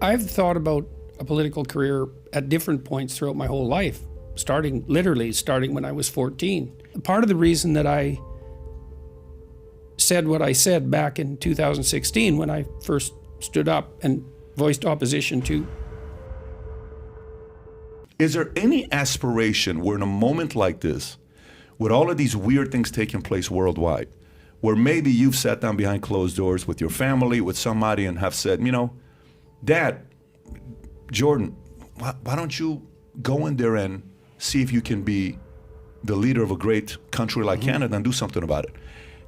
I've thought about a political career at different points throughout my whole life, literally starting when I was 14. Part of the reason that I said what I said back in 2016 when I first stood up and voiced opposition to. Is there any aspiration where in a moment like this, with all of these weird things taking place worldwide, where maybe you've sat down behind closed doors with your family, with somebody, and have said, Dad, Jordan, why don't you go in there and see if you can be the leader of a great country like Canada and do something about it?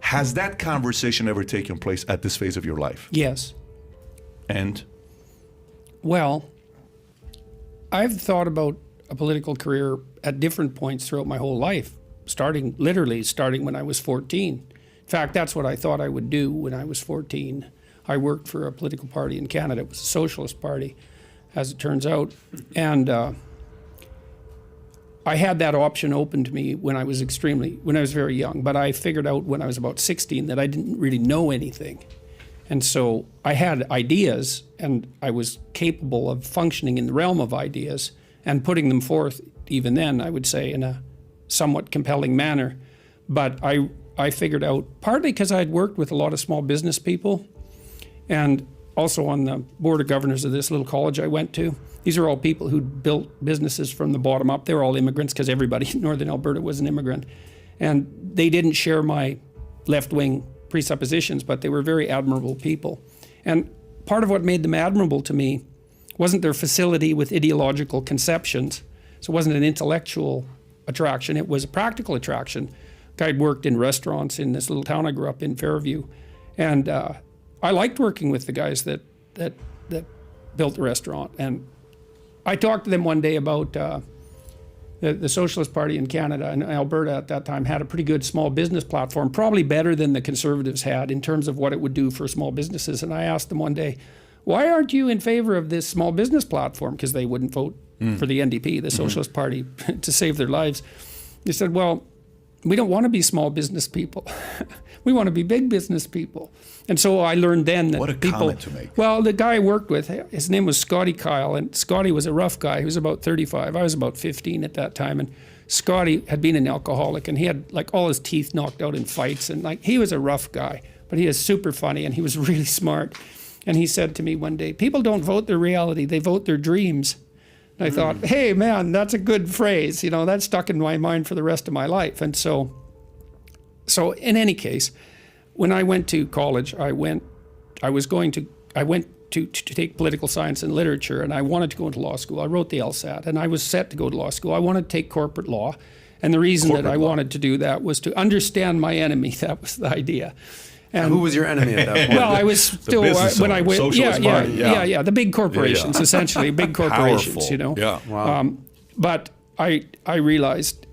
Has that conversation ever taken place at this phase of your life? Yes. And? Well, I've thought about a political career at different points throughout my whole life, starting when I was 14. In fact, that's what I thought I would do when I was 14. I worked for a political party in Canada. It was a socialist party, as it turns out. And I had that option open to me when I was very young. But I figured out when I was about 16 that I didn't really know anything. And so I had ideas, and I was capable of functioning in the realm of ideas and putting them forth, even then, I would say, in a somewhat compelling manner. But I figured out, partly because I had worked with a lot of small business people, and also on the board of governors of this little college I went to. These are all people who'd built businesses from the bottom up. They were all immigrants, because everybody in Northern Alberta was an immigrant. And they didn't share my left-wing presuppositions, but they were very admirable people. And part of what made them admirable to me wasn't their facility with ideological conceptions. So it wasn't an intellectual attraction, it was a practical attraction. I'd worked in restaurants in this little town I grew up in, Fairview. And I liked working with the guys that built the restaurant. And I talked to them one day about the Socialist Party in Canada, and Alberta at that time had a pretty good small business platform, probably better than the Conservatives had in terms of what it would do for small businesses. And I asked them one day, why aren't you in favor of this small business platform? Because they wouldn't vote for the NDP, the Socialist Party, to save their lives. They said, well, we don't want to be small business people. We want to be big business people. And so I learned then that what a comment to make. Well, the guy I worked with, his name was Scotty Kyle, and Scotty was a rough guy. He was about 35. I was about 15 at that time, and Scotty had been an alcoholic, and he had all his teeth knocked out in fights, and he was a rough guy, but he was super funny, and he was really smart. And he said to me one day, people don't vote their reality, they vote their dreams. And I thought, hey, man, that's a good phrase. That stuck in my mind for the rest of my life. And so in any case, when I went to college, I went to take political science and literature, and I wanted to go into law school. I wrote the LSAT, and I was set to go to law school. I wanted to take corporate law. And the reason that I wanted to do that was to understand my enemy. That was the idea. And who was your enemy at that point? Well, I was still when I went. The big corporations, essentially, big corporations. Powerful. Yeah. Wow. But I realized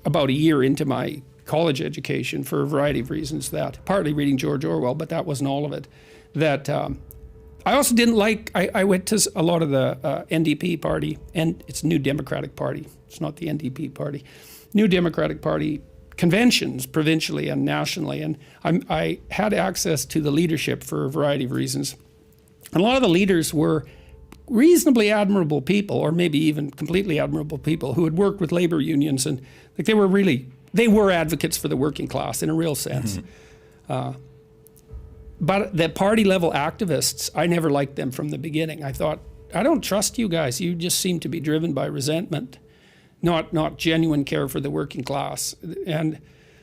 about a year into my college education, for a variety of reasons, that partly reading George Orwell, but that wasn't all of it. That I also didn't like. I went to a lot of the NDP party, and it's New Democratic Party. It's not the NDP party. New Democratic Party conventions, provincially and nationally, and I had access to the leadership for a variety of reasons. And a lot of the leaders were reasonably admirable people, or maybe even completely admirable people, who had worked with labor unions, and they were advocates for the working class in a real sense. But the party level activists, I never liked them from the beginning. I thought, I don't trust you guys. You just seem to be driven by resentment, not genuine care for the working class. And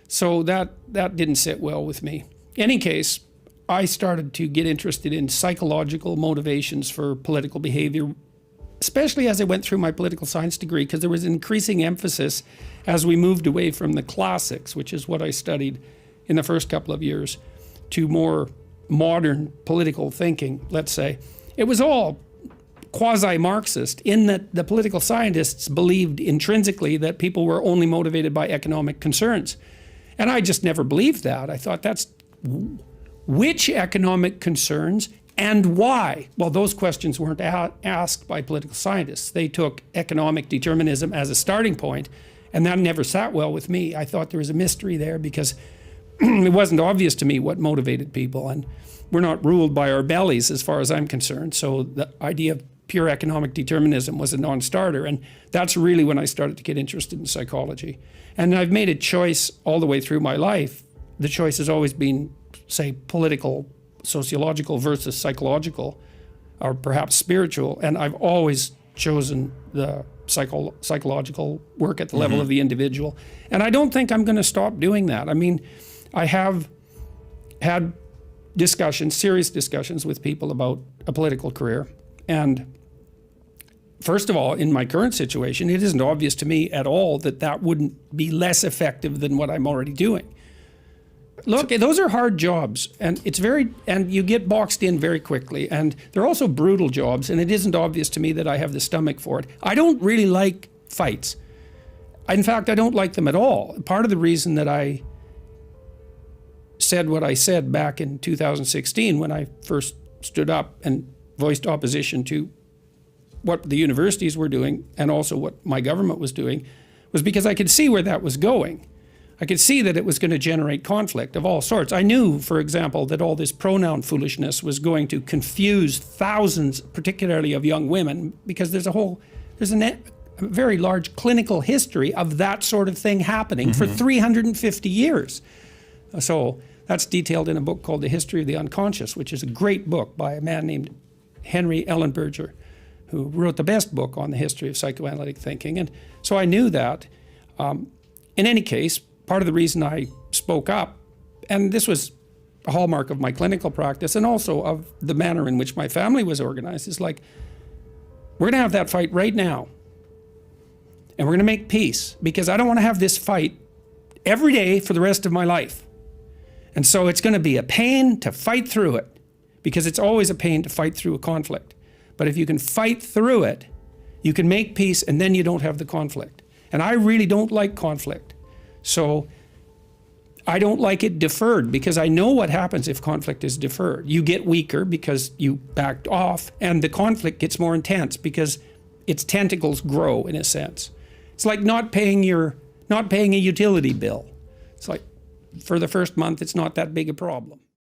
so that didn't sit well with me. In any case, I started to get interested in psychological motivations for political behavior, especially as I went through my political science degree, because there was an increasing emphasis as we moved away from the classics, which is what I studied in the first couple of years, to more modern political thinking, let's say. It was all quasi-Marxist in that the political scientists believed intrinsically that people were only motivated by economic concerns. And I just never believed that. I thought, which economic concerns and why? Well, those questions weren't asked by political scientists. They took economic determinism as a starting point, and that never sat well with me. I thought there was a mystery there because it wasn't obvious to me what motivated people. And we're not ruled by our bellies as far as I'm concerned. So the idea of pure economic determinism was a non-starter. And that's really when I started to get interested in psychology. And I've made a choice all the way through my life. The choice has always been, say, political, sociological versus psychological, or perhaps spiritual. And I've always chosen the psychological work at the level of the individual. And I don't think I'm going to stop doing that. I mean, I have had discussions, serious discussions with people about a political career. And first of all, in my current situation, it isn't obvious to me at all that that wouldn't be less effective than what I'm already doing. Look, those are hard jobs, and and you get boxed in very quickly, and they're also brutal jobs, and it isn't obvious to me that I have the stomach for it. I don't really like fights. In fact, I don't like them at all. Part of the reason that I said what I said back in 2016 when I first stood up and voiced opposition to what the universities were doing and also what my government was doing was because I could see where that was going. I could see that it was going to generate conflict of all sorts. I knew, for example, that all this pronoun foolishness was going to confuse thousands, particularly of young women, because there's a very large clinical history of that sort of thing happening for 350 years. So that's detailed in a book called The History of the Unconscious, which is a great book by a man named Henry Ellenberger, who wrote the best book on the history of psychoanalytic thinking. And so I knew that. In any case, part of the reason I spoke up, and this was a hallmark of my clinical practice and also of the manner in which my family was organized, is like, we're going to have that fight right now. And we're going to make peace, because I don't want to have this fight every day for the rest of my life. And so it's going to be a pain to fight through it, because it's always a pain to fight through a conflict. But if you can fight through it, you can make peace, and then you don't have the conflict. And I really don't like conflict. So I don't like it deferred, because I know what happens if conflict is deferred. You get weaker because you backed off, and the conflict gets more intense because its tentacles grow, in a sense. It's like not paying a utility bill. It's like, for the first month, it's not that big a problem.